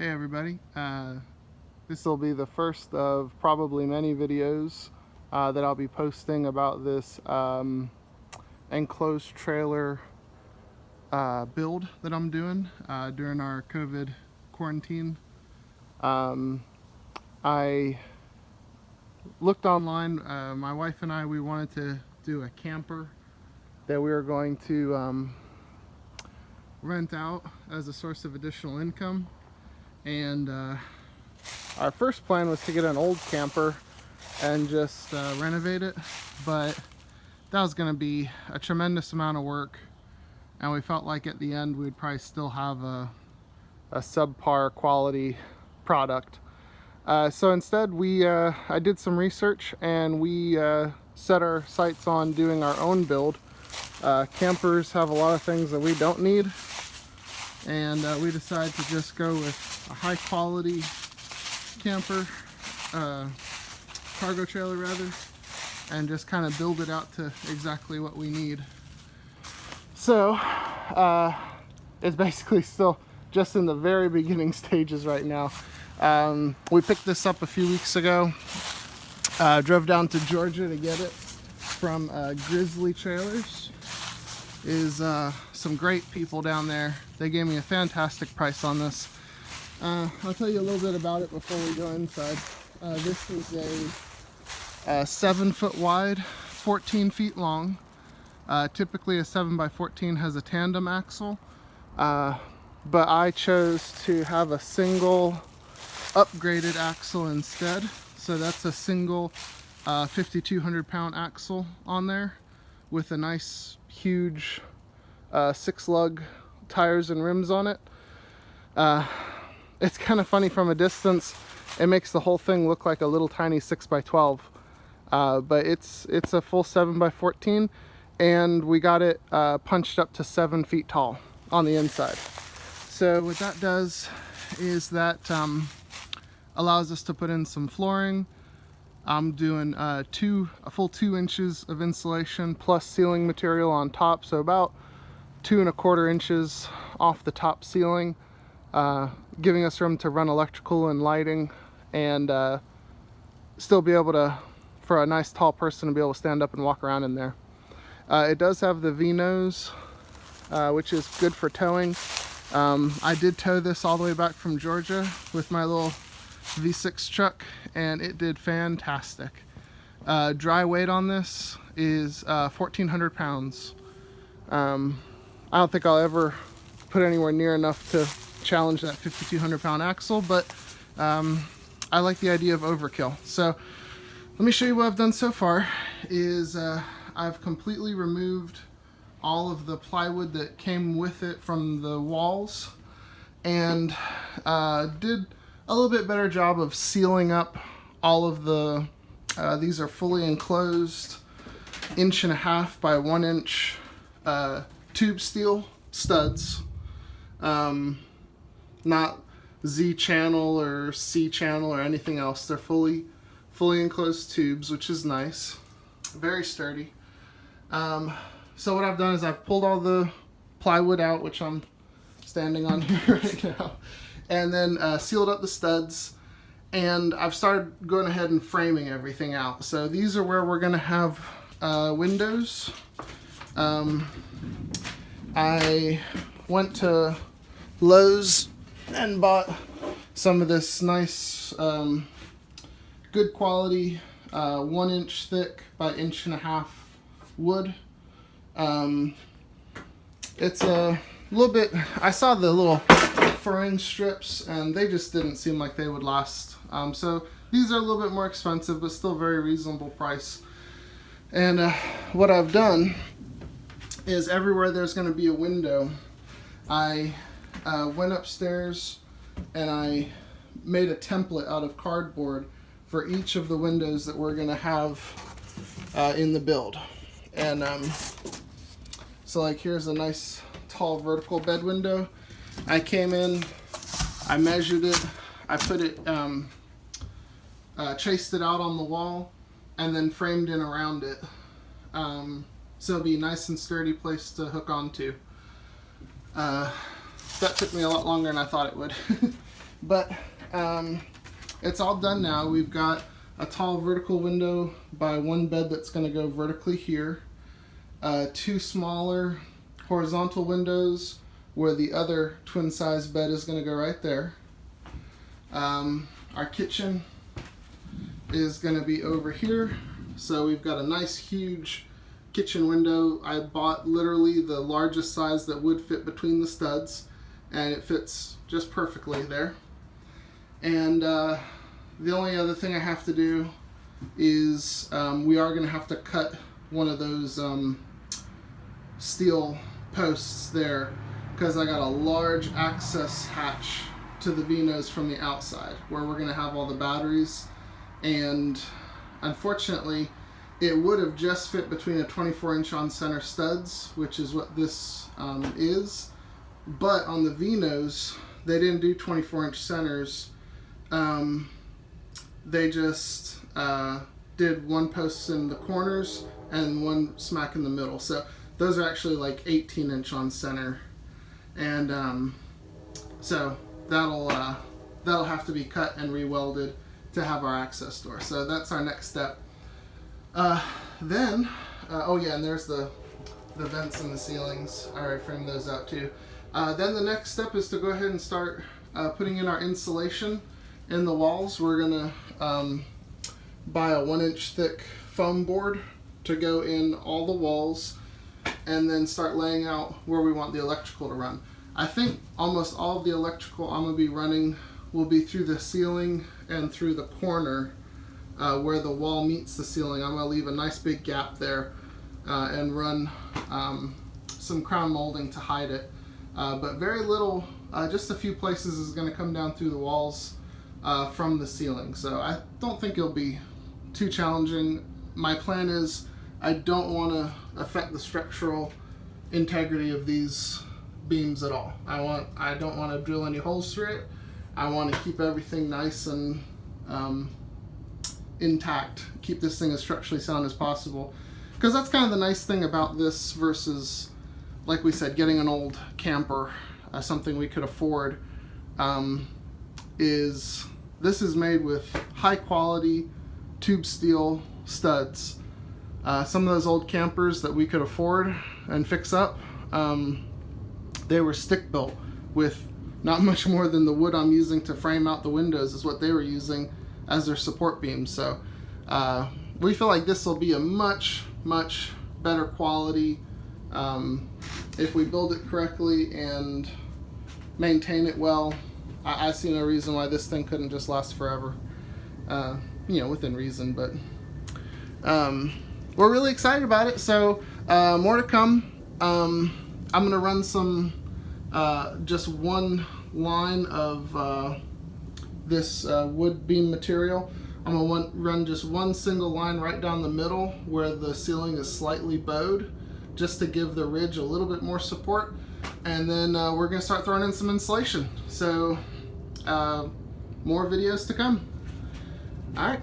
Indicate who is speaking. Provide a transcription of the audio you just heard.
Speaker 1: Hey everybody, this will be the first of probably many videos that I'll be posting about this enclosed trailer build that I'm doing during our COVID quarantine. I looked online, my wife and I, we wanted to do a camper that we were going to rent out as a source of additional income. And our first plan was to get an old camper and just renovate it, but that was going to be a tremendous amount of work, and we felt like at the end we'd probably still have a subpar quality product. So instead I did some research and we set our sights on doing our own build. Campers have a lot of things that we don't need, and we decided to just go with a high quality camper, cargo trailer rather, and just kind of build it out to exactly what we need. So it's basically still just in the very beginning stages right now. We picked this up a few weeks ago, drove down to Georgia to get it from Grizzly Trailers. Is some great people down there. They gave me a fantastic price on this. I'll tell you a little bit about it before we go inside. This is a 7 foot wide, 14 feet long. Typically a 7x14 has a tandem axle, but I chose to have a single upgraded axle instead. So that's a single 5,200 pound axle on there with a nice huge 6-lug tires and rims on it. It's kind of funny from a distance. It makes the whole thing look like a little tiny 6x12, but it's a full 7x14, and we got it punched up to 7 feet tall on the inside. So what that does is that allows us to put in some flooring. I'm doing a full 2 inches of insulation plus ceiling material on top, so about 2¼ inches off the top ceiling, giving us room to run electrical and lighting, and still be able to, for a nice tall person to be able to stand up and walk around in there. It does have the V-nose, which is good for towing. I did tow this all the way back from Georgia with my little V6 truck, and it did fantastic. Dry weight on this is 1,400 pounds. I don't think I'll ever put anywhere near enough to challenge that 5,200 pound axle, but I like the idea of overkill. So let me show you what I've done so far. Is I've completely removed all of the plywood that came with it from the walls, and did a little bit better job of sealing up all of the, these are fully enclosed 1.5 by 1 inch tube steel studs, not Z channel or C channel or anything else. They're fully enclosed tubes, which is nice, very sturdy. So what I've done is I've pulled all the plywood out, which I'm standing on here right now, and then sealed up the studs, and I've started going ahead and framing everything out. So these are where we're gonna have windows. I went to Lowe's and bought some of this nice good quality 1 inch thick by 1.5 inch wood. It's a little bit, I saw the little furring strips and they just didn't seem like they would last. So these are a little bit more expensive, but still very reasonable price. And what I've done is everywhere there's going to be a window, I went upstairs and I made a template out of cardboard for each of the windows that we're going to have in the build. And so like here's a nice tall vertical bed window. I came in, I measured it, I put it, chased it out on the wall, and then framed in around it. So it'll be a nice and sturdy place to hook onto. That took me a lot longer than I thought it would. But it's all done now. We've got a tall vertical window by one bed that's going to go vertically here. Two smaller horizontal windows where the other twin size bed is going to go right there. Our kitchen is going to be over here. So we've got a nice huge kitchen window. I bought literally the largest size that would fit between the studs, and it fits just perfectly there. And the only other thing I have to do is we are going to have to cut one of those steel posts there, because I got a large access hatch to the V-nose from the outside where we're going to have all the batteries, and unfortunately it would have just fit between a 24-inch on center studs, which is what this is, but on the V-nose they didn't do 24-inch centers. They just did one post in the corners and one smack in the middle, so those are actually like 18-inch on center, and so that'll have to be cut and re-welded to have our access door. So that's our next step. Then oh yeah, and there's the vents in the ceilings. I already framed those out too. Then the next step is to go ahead and start putting in our insulation in the walls. We're gonna buy a 1-inch thick foam board to go in all the walls, and then start laying out where we want the electrical to run. I think almost all of the electrical I'm going to be running will be through the ceiling and through the corner where the wall meets the ceiling. I'm going to leave a nice big gap there and run some crown molding to hide it. But very little, just a few places is going to come down through the walls from the ceiling. So I don't think it'll be too challenging. My plan is I don't want to affect the structural integrity of these beams at all. I don't want to drill any holes through it. I want to keep everything nice and intact, keep this thing as structurally sound as possible, because that's kind of the nice thing about this versus, like we said, getting an old camper, something we could afford, is this is made with high quality tube steel studs. Some of those old campers that we could afford and fix up, they were stick built with not much more than the wood I'm using to frame out the windows is what they were using as their support beams. So we feel like this will be a much better quality if we build it correctly and maintain it well. I see no reason why this thing couldn't just last forever, you know, within reason. But we're really excited about it. So more to come. I'm gonna run some just one line of this wood beam material. I'm gonna run just one single line right down the middle where the ceiling is slightly bowed, just to give the ridge a little bit more support. And then we're gonna start throwing in some insulation. So more videos to come. All right.